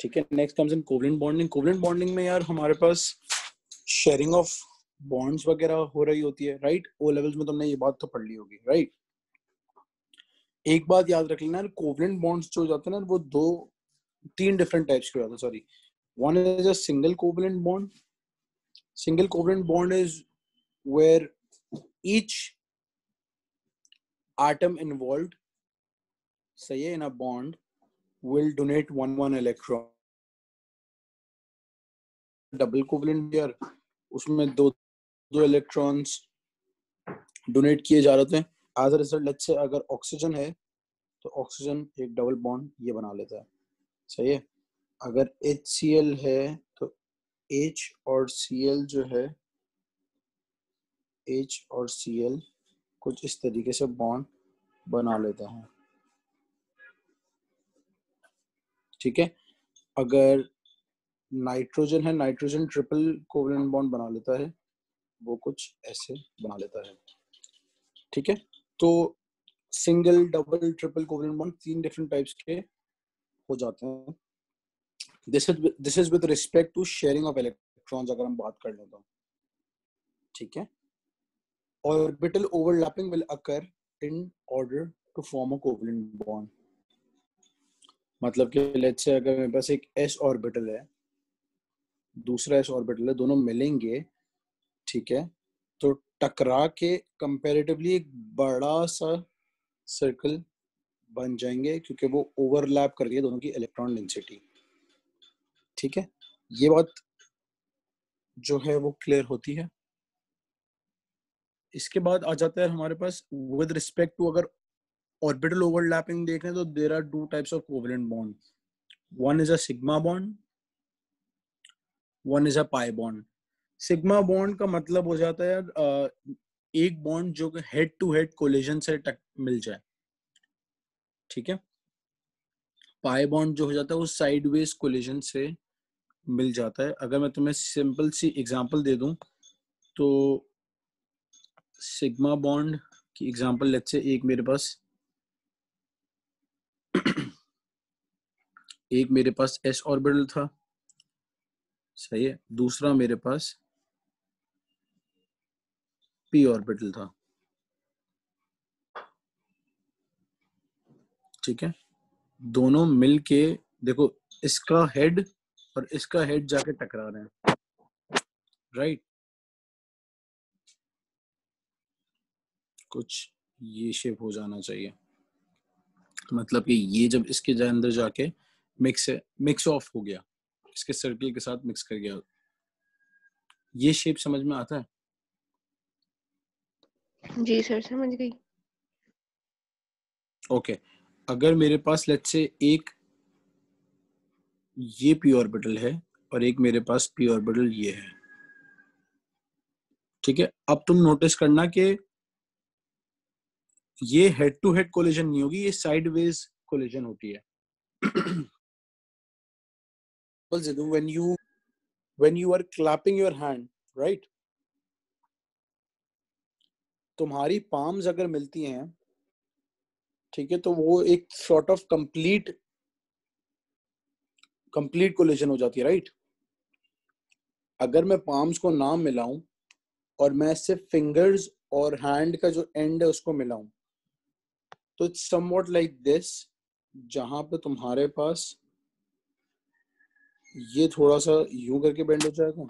ठीक है, next comes इन covalent bonding. Covalent bonding में यार हमारे पास शेयरिंग ऑफ बॉन्ड्स वगैरह हो रही होती है, राइट। ओ लेवल्स में तुमने ये बात तो पढ़ ली होगी, राइट। एक बात याद रख लेना, कोवलेंट बॉन्ड्स जो हो जाते हैं ना, वो तीन डिफरेंट टाइप्स के होते हैं, sorry. One is a single covalent bond. Single covalent bond is where each atom involved, सही है, in a bond will donate one electron. Double covalent यार उसमें दो इलेक्ट्रॉन्स डोनेट किए जा रहे थे। As a result let's say अगर ऑक्सीजन है तो ऑक्सीजन एक डबल बॉन्ड ये बना लेता है, सही है। अगर HCl है तो H और Cl जो है, H और Cl कुछ इस तरीके से बॉन्ड बना लेता है, ठीक है। अगर नाइट्रोजन है, नाइट्रोजन ट्रिपल कोवलेंट बॉन्ड बना लेता है, वो कुछ ऐसे बना लेता है, ठीक है। तो single, double, triple covalent bond तीन डिफरेंट टाइप्स के हो जाते हैं। This is with respect to sharing of electrons अगर हम बात कर लें तो, ठीक है। Orbital overlapping will occur in order to form a covalent bond. मतलब कि लेट्स से अगर मेरे पास एक s ऑर्बिटल है, दूसरा s ऑर्बिटल है, दोनों मिलेंगे, ठीक है, तो टकरा के कंपैरेटिवली एक बड़ा सा सर्कल बन जाएंगे क्योंकि वो ओवरलैप कर रही है दोनों की इलेक्ट्रॉन डेंसिटी, ठीक है। ये बात जो है वो क्लियर होती है। इसके बाद आ जाता है हमारे पास विद रिस्पेक्ट टू, अगर ऑर्बिटल ओवरलैपिंग देखें तो there are two types of covalent bond. One is a sigma bond, one is a pi bond. Sigma bond का मतलब हो जाता है यार एक बॉन्ड जो हेड टू हेड कोलिजन से मिल जाए, ठीक है। पाई बॉन्ड जो हो जाता है वो साइडवेज कोलिजन से मिल जाता है। अगर मैं तुम्हें सिंपल सी एग्जांपल दे दूं तो सिग्मा बॉन्ड की एग्जांपल लेट्स से एक मेरे पास s ऑर्बिटल था, सही है, दूसरा मेरे पास p ऑर्बिटल था, ठीक है। दोनों मिलके देखो, इसका हेड और इसका हेड जाके टकरा रहे हैं, राइट। कुछ ये शेप हो जाना चाहिए, मतलब कि ये जब इसके अंदर जाके मिक्स ऑफ हो गया, इसके सर्कल के साथ मिक्स कर गया, ये शेप समझ में आता है? जी सर समझ गई। ओके, अगर मेरे पास लेट्स से एक ये p ऑर्बिटल है और एक मेरे पास p ऑर्बिटल ये है, ठीक है। अब तुम नोटिस करना कि ये हेड टू हेड कोलिजन नहीं होगी, ये साइडवेज कोलिजन होती है। when you are clapping your hand, right, तुम्हारी पाम्स अगर मिलती हैं, ठीक है, तो वो एक सॉर्ट ऑफ कंप्लीट कोलिजन हो जाती है, राइट। अगर मैं पाम्स को ना मिलाऊं और मैं सिर्फ फिंगर्स और हैंड का जो एंड है उसको मिलाऊं, तो इट्स समवॉट लाइक दिस, जहां पे तुम्हारे पास ये थोड़ा सा यूं करके बेंड हो जाएगा,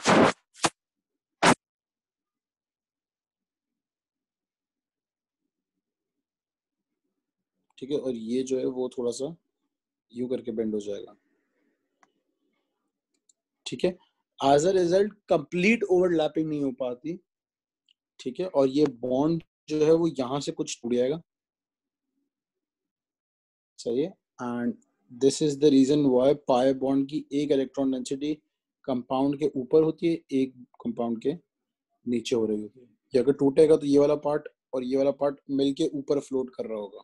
ठीक है, और ये जो है वो थोड़ा सा यूं करके बेंड हो जाएगा, ठीक है। As a result complete overlapping नहीं हो पाती, ठीक है, और ये बॉन्ड जो है वो यहां से कुछ टूट जाएगा, सही है। And this is the reason why pi bond की एक इलेक्ट्रॉन डेंसिटी कंपाउंड के ऊपर होती है, एक कंपाउंड के नीचे हो रही होती है। ये अगर टूटेगा तो ये वाला पार्ट और ये वाला पार्ट मिलके ऊपर फ्लोट कर रहा होगा,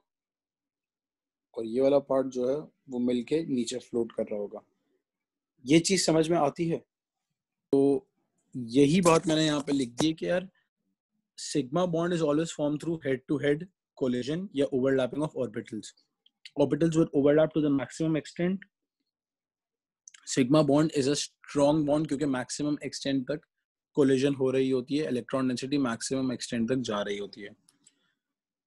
और ये वाला पार्ट जो है वो मिलके नीचे फ्लोट कर रहा होगा। ये चीज समझ में आती है? तो यही बात मैंने यहाँ पे लिख दी है कि यार sigma bond is always form through head to head collision या overlapping of orbitals. Orbitals will overlap to the maximum extent sigma bond is a strong bond क्योंकि मैक्सिमम एक्सटेंट तक कोलिजन हो रही होती है, इलेक्ट्रॉन डेंसिटी मैक्सिमम एक्सटेंट तक जा रही होती है।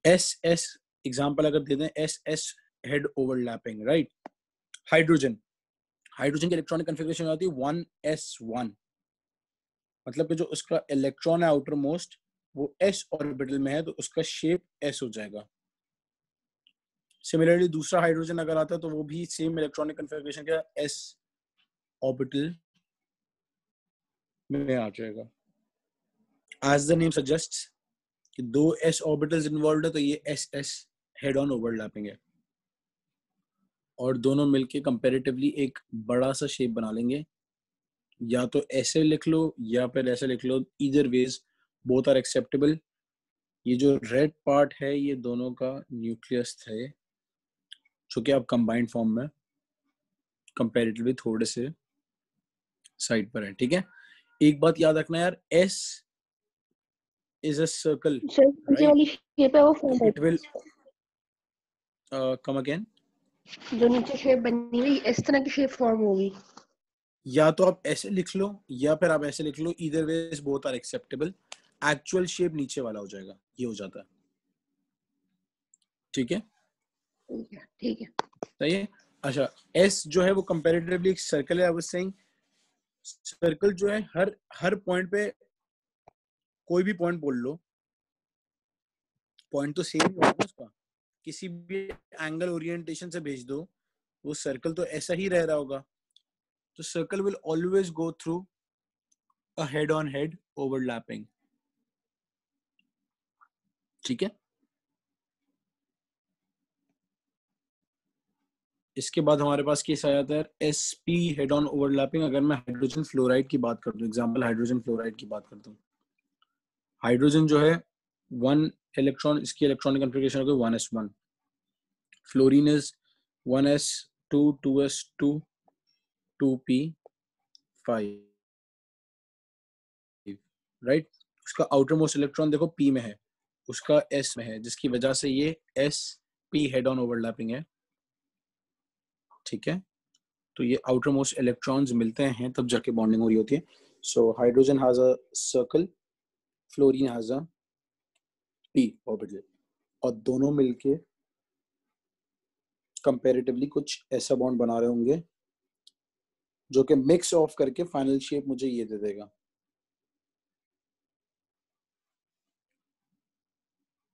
एस एस एग्जांपल अगर दे दें, S S head overlapping, right. Hydrogen hydrogen की इलेक्ट्रॉनिक कन्फिगरेशन होती है 1s1, मतलब कि जो उसका इलेक्ट्रॉन है आउटर मोस्ट वो एस ऑर्बिटल में है तो उसका शेप एस हो जाएगा। सिमिलरली दूसरा हाइड्रोजन अगर आता है तो वो भी सेम इलेक्ट्रॉनिक कन्फिगरेशन का एस ऑर्बिटल में आ जाएगा। एज द नेम सजेस्ट्स कि दो एस ऑर्बिटल्स इन्वॉल्व है तो ये S S head on overlapping है, और दोनों मिलके कंपैरेटिवली एक बड़ा सा शेप बना लेंगे। या तो ऐसे लिख लो या फिर ऐसे लिख लो, either ways both are acceptable. ये जो रेड पार्ट है ये दोनों का न्यूक्लियस है जो कि अब कंबाइंड फॉर्म में कंपैरेटिवली थोड़े से साइड पर है, ठीक है। एक बात याद रखना यार, S is a circle, sir नीचे राइट। वाली शेप है वो form it will come again. जो नीचे शेप बनी हुई इस तरह की शेप फॉर्म होगी। या तो आप ऐसे लिख लो या फिर आप ऐसे लिख लो, either ways both are acceptable. Actual shape नीचे वाला हो जाएगा, ये हो जाता है, ठीक है। ठीक है। सही है। अच्छा, एस जो है वो कंपैरेटिवली एक सर्कल है। आई वाज सेइंग सर्कल जो है हर हर पॉइंट पे कोई भी पॉइंट बोल लो, पॉइंट तो सेम ही होगा उसका, किसी भी एंगल ओरिएंटेशन से भेज दो वो सर्कल तो ऐसा ही रह रहा होगा। तो circle will always go through a head on head overlapping, ठीक है। इसके बाद हमारे पास केस आ जाता है एसपी हेड ऑन ओवरलैपिंग। अगर मैं हाइड्रोजन फ्लोराइड की बात कर दूं, एग्जांपल हाइड्रोजन फ्लोराइड की बात करता हूं, हाइड्रोजन जो है 1 इलेक्ट्रॉन, इसकी इलेक्ट्रॉनिक कॉन्फ़िगरेशन होगी 1s1। Fluorine is 1s2 2s2 2p5, right. उसका आउटर मोस्ट इलेक्ट्रॉन देखो p में है, उसका s में है, जिसकी वजह से ये sp हेड ऑन ओवरलैपिंग है, ठीक है। तो ये आउटर मोस्ट इलेक्ट्रॉन्स मिलते हैं तब जाके बॉन्डिंग हो रही होती है। So hydrogen has a circle, fluorine has a p orbital, और दोनों मिलके कंपैरेटिवली कुछ ऐसा बॉन्ड बना रहे होंगे जो कि मिक्स ऑफ करके फाइनल शेप मुझे ये दे देगा।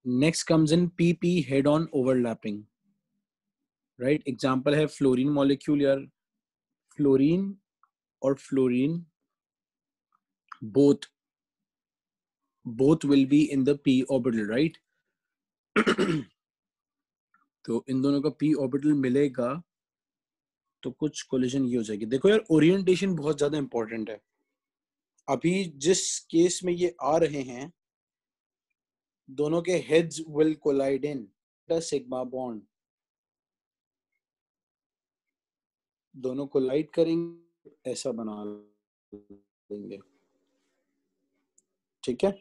Next comes in pp head on overlapping, right. Example है फ्लोरीन मॉलिक्यूल, यार फ्लोरीन और fluorine both will be in the p orbital, right। तो इन दोनों का p ऑर्बिटल मिलेगा तो कुछ कोलिजन ये हो जाएगी। देखो यार, ओरिएंटेशन बहुत ज्यादा इंपॉर्टेंट है। अभी जिस केस में ये आ रहे हैं दोनों के heads will collide in the sigma bond, दोनों कोलाइड करेंगे ऐसा बना देंगे, ठीक है।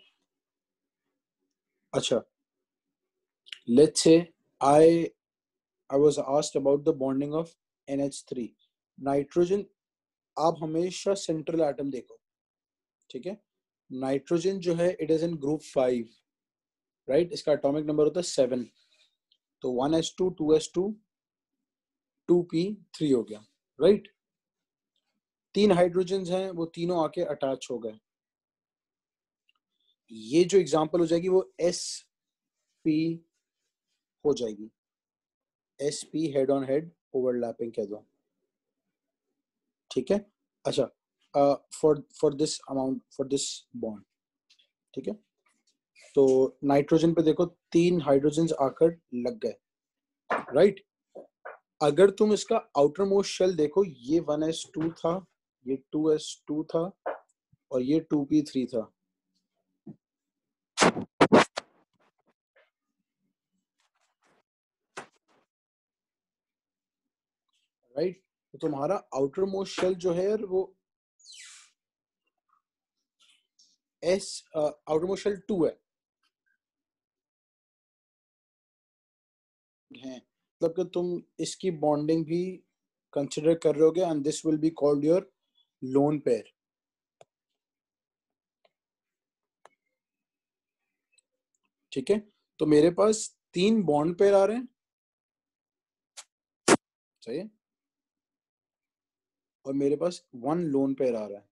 अच्छा, let's say I was asked about the bonding of NH3 nitrogen. आप हमेशा सेंट्रल एटम देखो, ठीक है। नाइट्रोजन जो है it is in group 5, right. इसका एटॉमिक नंबर होता है 7, तो 1s2 2s2 2p3 हो गया, राइट। 3 हाइड्रोजन हैं वो तीनों आके अटैच हो गए। ये जो एग्जांपल हो जाएगी वो sp हो जाएगी, sp head on head overlapping कह दो, ठीक है। अच्छा, for this amount, for this bond, ठीक है। तो नाइट्रोजन पे देखो 3 हाइड्रोजन आकर लग गए, राइट। अगर तुम इसका आउटर मोस्ट शेल देखो, ये 1s2 था, ये 2s2 था और ये 2p3 था, राइट। तो तुम्हारा आउटर मोस्ट शेल जो है वो एस आउटर मोस्ट शेल 2 है, मतलब कि तुम इसकी बॉन्डिंग भी कंसिडर कर रहे होगे and this will be called your lone pair. ठीक है, तो मेरे पास 3 बॉन्ड पेयर आ रहे हैं, सही है, और मेरे पास 1 लोन पेयर आ रहा है.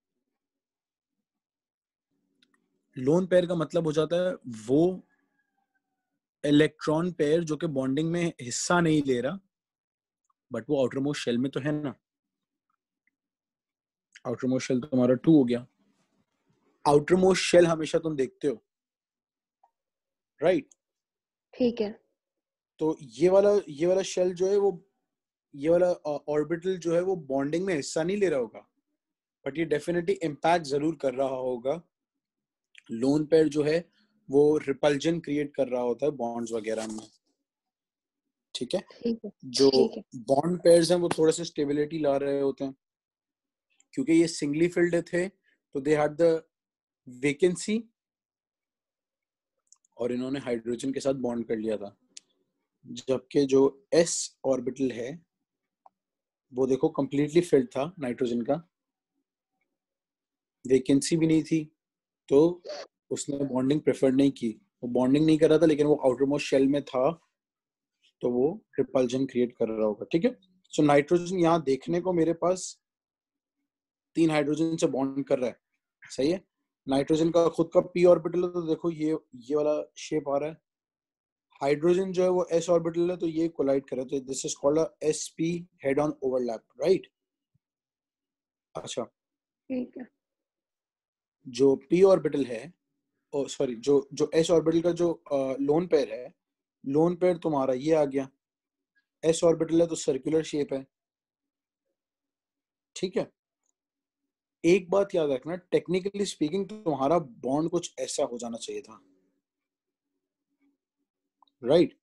लोन पेयर का मतलब हो जाता है वो इलेक्ट्रॉन पेयर जो कि बॉन्डिंग में हिस्सा नहीं ले रहा, बट वो आउटर मोस्ट शेल में तो है ना. आउटर मोस्ट शेल तो हमारा 2 हो गया. आउटर मोस्ट शेल हमेशा तुम देखते हो, राइट? ठीक है. तो ये वाला शेल जो है वो, ये वाला ऑर्बिटल जो है वो बॉन्डिंग में हिस्सा नहीं ले रहा होगा, बट ये डेफिनेटली इम्पैक्ट जरूर कर रहा होगा. लोन पेयर जो है वो रिपल्जन क्रिएट कर रहा होता है बॉन्ड्स वगैरह में. ठीक है, ठीक है. जो ठीक है. बॉन्ड पेयर्स हैं वो थोड़ा सा स्टेबिलिटी ला रहे होते हैं, क्योंकि ये सिंगली फिल्ड थे तो दे हैड द वेकेंसी, और इन्होंने हाइड्रोजन के साथ बॉन्ड कर लिया था. जबकि जो एस ऑर्बिटल है वो देखो कंप्लीटली फिल्ड था नाइट्रोजन का, वेकेंसी भी नहीं थी, तो उसने बॉन्डिंग प्रेफर नहीं की. वो बॉन्डिंग नहीं कर रहा था लेकिन वो आउटर मोस्ट शेल में था, तो वो रिपल्जन क्रिएट कर रहा होगा. ठीक है, सो नाइट्रोजन यहाँ देखने को मेरे पास 3 हाइड्रोजन से बॉन्ड कर रहा है, सही है. नाइट्रोजन का खुद का p ऑर्बिटल है, तो देखो ये वाला शेप आ रहा है. हाइड्रोजन जो है वो s ऑर्बिटल है, तो ये कोलाइड कर रहा है, तो this is called a sp head on overlap, right? अच्छा, ठीक है. जो p ऑर्बिटल है, ओ सॉरी, जो s ऑर्बिटल का जो लोन पेयर है, लोन पेयर तुम्हारा ये आ गया. s ऑर्बिटल है तो सर्कुलर शेप है. ठीक है, एक बात याद रखना, टेक्निकली स्पीकिंग तुम्हारा बॉन्ड कुछ ऐसा हो जाना चाहिए था, right?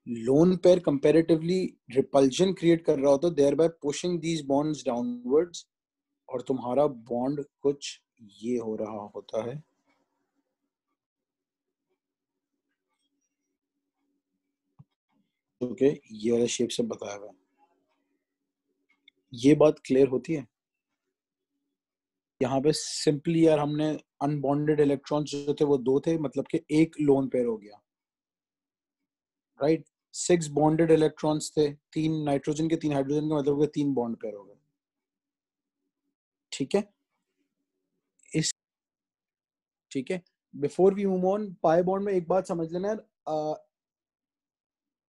Lone pair comparatively repulsion create कर रहा होता है, thereby pushing these bonds downwards, और तुम्हारा बॉन्ड कुछ ये हो रहा होता है. ओके, ये वाला शेप से बताया हुआ है. ये बात क्लियर होती है? यहाँ पे सिंपली यार हमने अनबॉन्डेड इलेक्ट्रॉन्स जो थे वो 2 थे, मतलब कि एक लोन पेयर हो गया, राइट? 6 बॉन्डेड इलेक्ट्रॉन्स थे, 3 नाइट्रोजन के 3 हाइड्रोजन के, मतलब के 3 बॉन्ड पेयर हो गए. ठीक है, इस ठीक है, before we move on, pi bond में एक बात समझ लेना यार,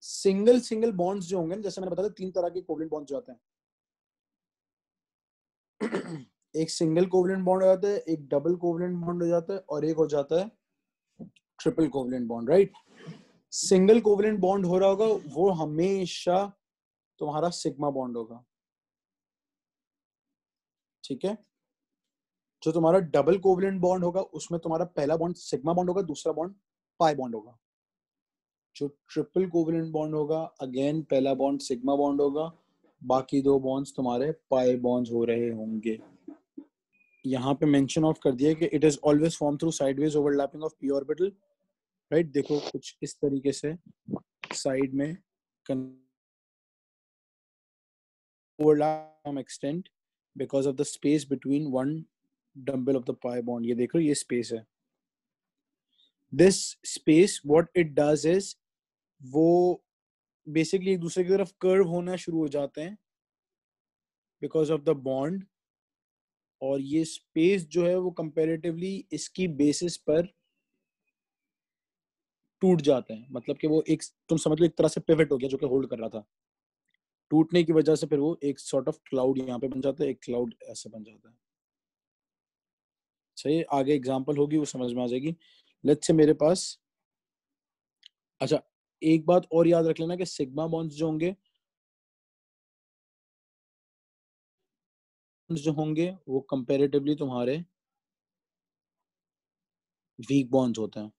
सिंगल सिंगल बॉन्ड्स जो होंगे, जैसे मैंने बताया 3 तरह के कोवलेंट बॉन्ड्स जाते हैं. एक सिंगल कोवलेंट बॉन्ड हो जाता है, एक डबल कोवलेंट बॉन्ड हो जाता है, और एक हो जाता है triple covalent bond, right? Single covalent bond हो रहा होगा वो हमेशा तुम्हारा सिग्मा बॉन्ड होगा. ठीक है, जो तुम्हारा डबल कोवलेंट बॉन्ड होगा उसमें तुम्हारा पहला बॉन्ड सिग्मा बॉन्ड होगा, दूसरा बॉन्ड पाई बॉन्ड होगा. जो ट्रिपल कोवलेंट बॉन्ड होगा, अगेन पहला बॉन्ड सिग्मा बॉन्ड होगा, बाकी 2 बॉन्ड्स तुम्हारे पाई बॉन्ड्स हो रहे होंगे. यहाँ पे मेंशन ऑफ कर दिया कि it is always form through sideways overlapping of p orbital, right? देखो कुछ इस तरीके से साइड में overlap extent because of the space between one dumbbell of the pi bond. ये देखो ये space है. This space what it does is वो basically एक दूसरे की तरफ curve होना शुरू हो जाते हैं because of the bond, और ये space जो है वो comparatively इसकी basis पर टूट जाते हैं. मतलब कि वो एक, तुम समझ लो एक तरह से पिवट हो गया जो कि होल्ड कर रहा था. टूटने की वजह से फिर वो एक सॉर्ट ऑफ क्लाउड यहाँ पे बन जाता है, एक क्लाउड ऐसे बन जाता है. सही, आगे एग्जांपल होगी वो समझ में आ जाएगी. लेट्स से मेरे पास, अच्छा एक बात और याद रख लेना कि सिग्मा बॉन्ड्स जो होंगे वो कंपैरेटिवली तुम्हारे वीक बॉन्ड्स होते हैं.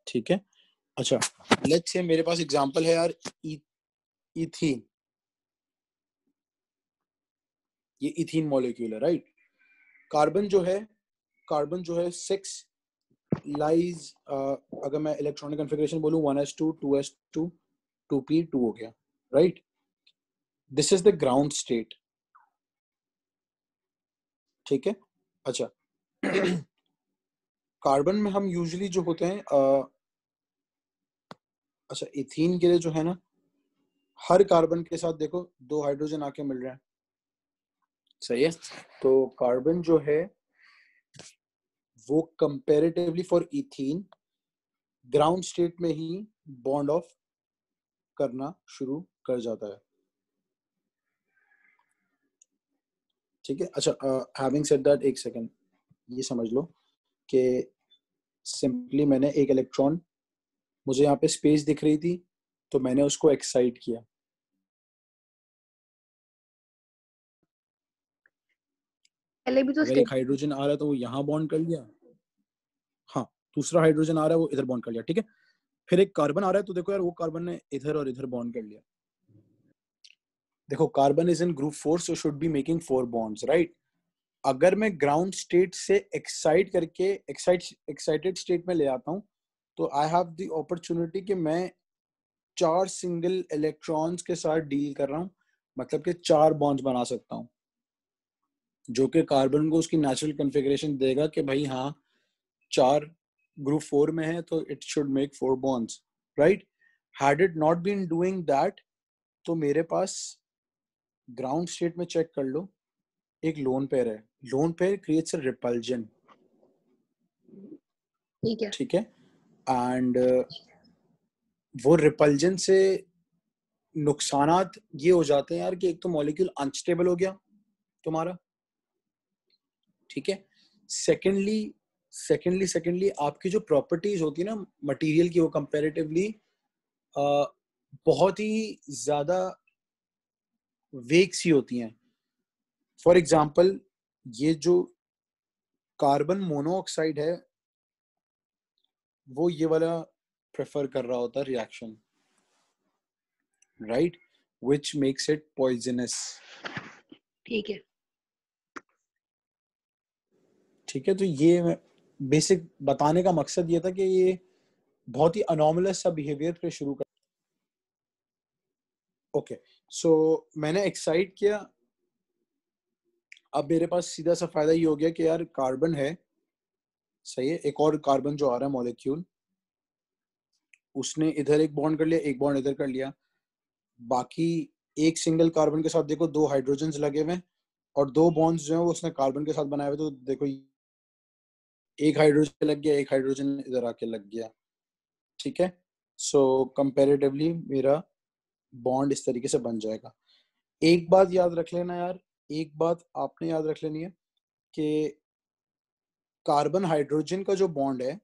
ठीक है, अच्छा लेट्स से मेरे पास एग्जांपल है यार, इथीन. ये इथीन मॉलिक्यूल है, राइट? कार्बन जो है 6 लाइज, अगर मैं इलेक्ट्रॉनिक कॉन्फ़िगरेशन बोलूं 1s2 2s2 2p2 हो गया, right? This is the ground state, ठीक है। अच्छा कार्बन में हम यूजुअली जो होते हैं अच्छा इथीन के लिए जो है ना, हर कार्बन के साथ देखो 2 हाइड्रोजन आके मिल रहे हैं, सही है। तो कार्बन जो है वो comparatively for ethene ground state में ही बॉन्ड ऑफ करना शुरू कर जाता है, ठीक है। अच्छा हैविंग सेड दैट, एक सेकंड ये समझ लो कि सिंपली मैंने एक इलेक्ट्रॉन, मुझे यहाँ पे स्पेस दिख रही थी तो मैंने उसको एक्साइट किया, पहले भी तो अगर एक हाइड्रोजन आ रहा है तो वो यहाँ बॉन्ड कर लिया, हाँ दूसरा हाइड्रोजन आ रहा है वो इधर बॉन्ड कर लिया, ठीक है। फिर एक कार्बन आ रहा है तो देखो यार वो कार्बन ने इधर और इधर बॉन्ड कर लिया। देखो carbon is in group 4 so should be making 4 bonds, right. अगर मैं ग्राउंड स्टेट से एक्साइट करके एक्साइटेड स्टेट में ले आता हूँ तो आई हैव द अपॉर्चुनिटी कि मैं 4 सिंगल इलेक्ट्रॉन्स के साथ डील कर रहा हूँ, मतलब कि 4 बॉन्ड्स बना सकता हूँ, जो कि कार्बन को उसकी नेचुरल कॉन्फ़िगरेशन देगा कि भाई हाँ 4 ग्रुप 4 में है तो it should make 4 bonds, right. Had it not been doing that तो मेरे पास ग्राउंड स्टेट में चेक कर लो, एक लोन पेयर है, lone pair creates a repulsion, ठीक है। ठीक है। एंड वो रिपल्जन से नुकसानात ये हो जाते हैं यार कि एक तो मॉलिक्यूल अनस्टेबल हो गया तुम्हारा, ठीक है। सेकेंडली सेकेंडली आपकी जो प्रॉपर्टीज होती है ना मटेरियल की, वो कंपैरेटिवली बहुत ही ज्यादा वेग सी होती हैं। फॉर एग्जांपल ये जो कार्बन मोनोऑक्साइड है वो ये वाला प्रेफर कर रहा होता है reaction, right, which makes it poisonous, ठीक है। ठीक है। तो ये बेसिक बताने का मकसद ये था कि ये बहुत ही अनॉमलस सा बिहेवियर पे शुरू कर, ओके। सो मैंने एक्साइट किया, अब मेरे पास सीधा सा फायदा ये हो गया कि यार कार्बन है, सही है, एक और कार्बन जो आ रहा है मॉलिक्यूल, उसने इधर एक बॉन्ड कर लिया, एक बॉन्ड इधर कर लिया, बाकी एक सिंगल कार्बन के साथ देखो 2 हाइड्रोजन लगे हुए हैं और 2 बॉन्ड्स जो है वो उसने कार्बन के साथ बनाए हुए, तो देखो एक हाइड्रोजन लग गया, एक हाइड्रोजन इधर आके लग गया, ठीक है। सो कंपैरेटिवली मेरा बॉन्ड इस तरीके से बन जाएगा। एक बात याद रख लेना यार, एक बात आपने याद रख लेनी है कि कार्बन हाइड्रोजन का जो बॉन्ड है,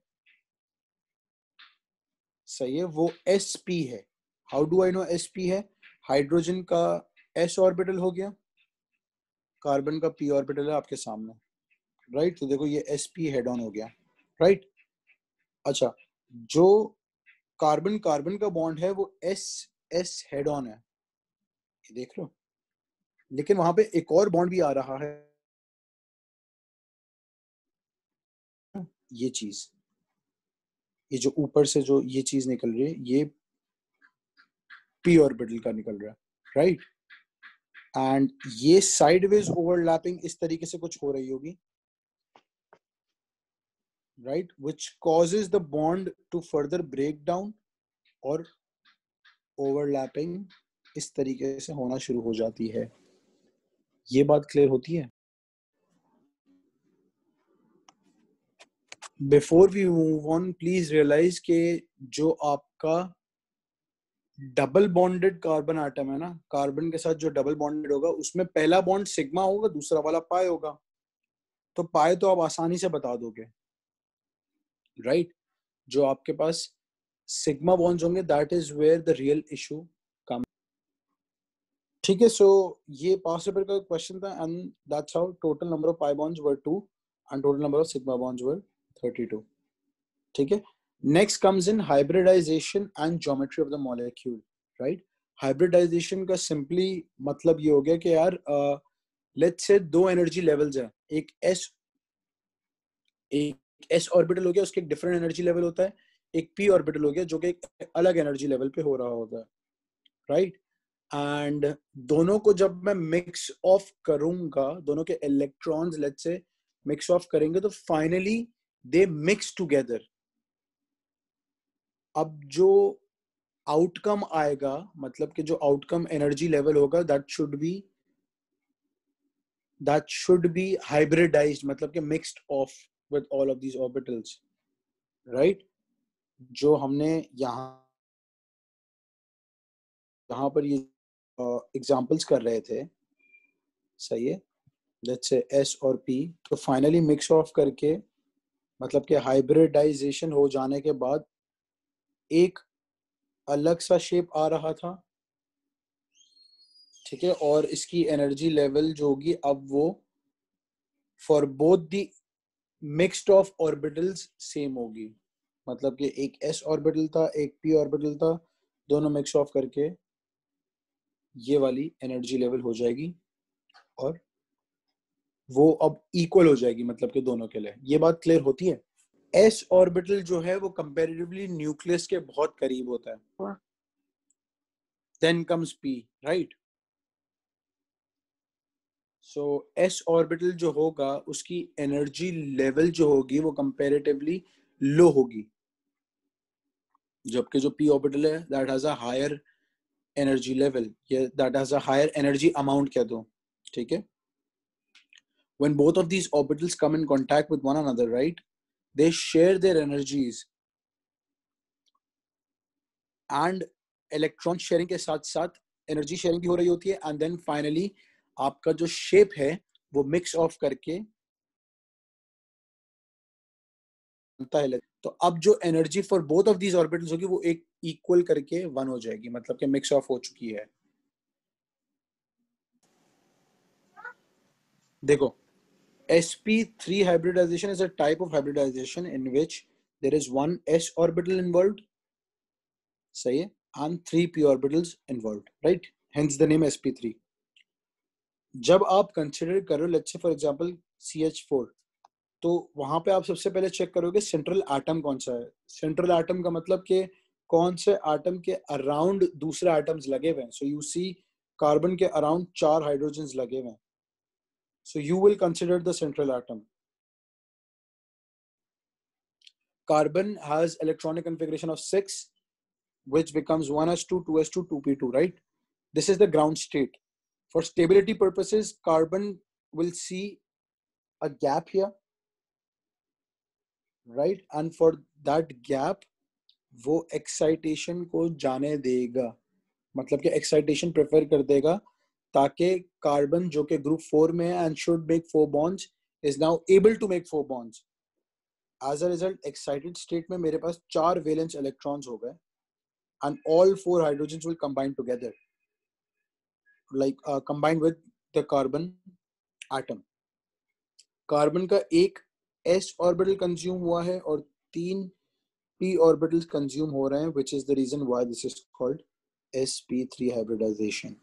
सही है, वो sp है। How do I know sp है? हाइड्रोजन का s ऑर्बिटल हो गया, कार्बन का p ऑर्बिटल है आपके सामने, राइट। तो देखो ये sp हेड ऑन हो गया, राइट। अच्छा जो कार्बन कार्बन का बॉन्ड है वो s हेड ऑन है, ये देख लो, लेकिन वहां पे एक और बॉन्ड भी आ रहा है, ये चीज, ये जो ऊपर से जो ये चीज निकल रही है ये p ऑर्बिटल का निकल रहा है, राइट। एंड ये साइडवेज ओवरलैपिंग इस तरीके से कुछ हो रही होगी, right, which causes the bond to further break down और ओवरलैपिंग इस तरीके से होना शुरू हो जाती है। ये बात क्लियर होती है? Before we move on please realise के जो आपका डबल बॉन्डेड कार्बन आटम है ना, कार्बन के साथ जो डबल बॉन्डेड होगा उसमें पहला बॉन्ड सिग्मा होगा, दूसरा वाला पाई होगा, तो पाई तो आप आसानी से बता दोगे, राइट। जो आपके पास सिग्मा बॉन्ड्स होंगे that is where the real issue come, ठीक है। सो ये पास्ट पेपर का क्वेश्चन था and that's how total number of pi bonds were 2 and total number of sigma bonds were 32, ठीक है। Next comes in hybridization and geometry of the molecule, right. Hybridization का simply मतलब ये हो गया कि यार लेट्स से 2 एनर्जी लेवल्स है, एक एस ऑर्बिटल हो गया, उसके एक डिफरेंट एनर्जी लेवल होता है, एक पी ऑर्बिटल हो गया जो कि एक अलग एनर्जी लेवल पे हो रहा होता है, राइट। एंड दोनों को जब मैं मिक्स ऑफ करूंगा, दोनों के electrons let's say mix of करेंगे, तो फाइनली दे मिक्स टुगेदर. अब जो आउटकम आएगा, मतलब कि जो आउटकम एनर्जी लेवल होगा, that should be hybridized, मतलब कि mixed off with all of these orbitals, right? जो हमने यहाँ पर ये एग्जांपल्स कर रहे थे, सही है, लेट्स से S और P, तो फाइनली मिक्स ऑफ करके, मतलब कि हाइब्रिडाइजेशन हो जाने के बाद एक अलग सा शेप आ रहा था, ठीक है, और इसकी एनर्जी लेवल जो होगी अब वो for both the mixed of orbitals same होगी. मतलब कि एक s ऑर्बिटल था, एक p ऑर्बिटल था, दोनों मिक्स ऑफ करके ये वाली एनर्जी लेवल हो जाएगी और वो अब इक्वल हो जाएगी, मतलब कि दोनों के लिए. ये बात क्लियर होती है? s ऑर्बिटल जो है वो कंपैरेटिवली न्यूक्लियस के बहुत करीब होता है. Then comes p, right? So s orbital जो होगा उसकी एनर्जी लेवल जो होगी वो कंपैरेटिवली लो होगी, जबकि जो p ऑर्बिटल है that has a higher energy level, या that has a higher energy amount कह दो, ठीक है. When both of these orbitals come in contact with one another, right, they share their energies, and electron sharing के साथ साथ energy sharing भी हो रही होती है, एंड देन फाइनली आपका जो शेप है वो मिक्स ऑफ करके बनता है. तो अब जो energy for both of these orbitals होगी वो एक इक्वल करके वन हो जाएगी, मतलब कि मिक्स ऑफ हो चुकी है. देखो, sp3 hybridization is a type of hybridization in which there is one s orbital involved, सही है, and 3 p orbitals involved, right? Hence the name sp3. जब आप कंसिडर करो let's say for example CH4, तो वहां पे आप सबसे पहले चेक करोगे सेंट्रल एटम कौन सा है. सेंट्रल एटम का मतलब कि कौन से एटम के अराउंड दूसरे एटम्स लगे हुए हैं. सो यू सी कार्बन के अराउंड 4 हाइड्रोजन्स लगे हुए हैं. So you will consider the central atom. Carbon has electronic configuration of 6, which becomes 1s2, 2s2, 2p2, right? This is the ground state. For stability purposes, carbon will see a gap here, right? And for that gap, वो excitation को जाने देगा, मतलब कि excitation prefer कर देगा, ताकि carbon जो कि ग्रुप 4 में है and should make 4 bonds is now able to make 4 bonds. As a result, excited state में मेरे पास 4 valence electrons हो गए, and all 4 hydrogens will combine together, like combined with the carbon atom. Carbon का एक s orbital consume हुआ है और 3 p orbitals consume हो रहे हैं, which is the reason why this is called sp3 hybridization.